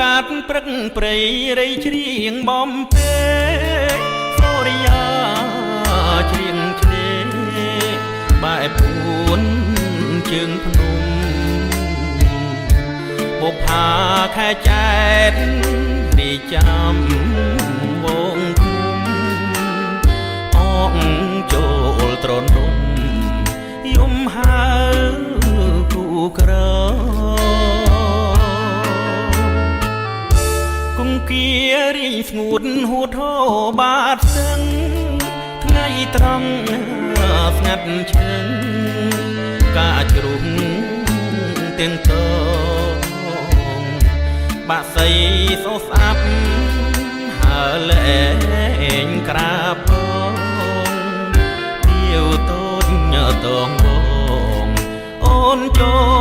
កាត់ព្រឹកព្រៃរៃច្រៀងបំពេសូរិយាច្រៀងឆ្នេរបែបពួនជើងភ្នំបុប្ផាខែចែករីចាំវងឃុំអងចូលត្រនំយំហើគូក្រគង្គៀរីស្ងួតហួតហោបាតសឹងថ្ងៃត្រង់ស្ងាត់ឈឹងកាជ្រុំទាំងតងបាក់សៃសោស្អាប់ហើលែងក្រាបផងទៀវតូចតងបងអូនចូល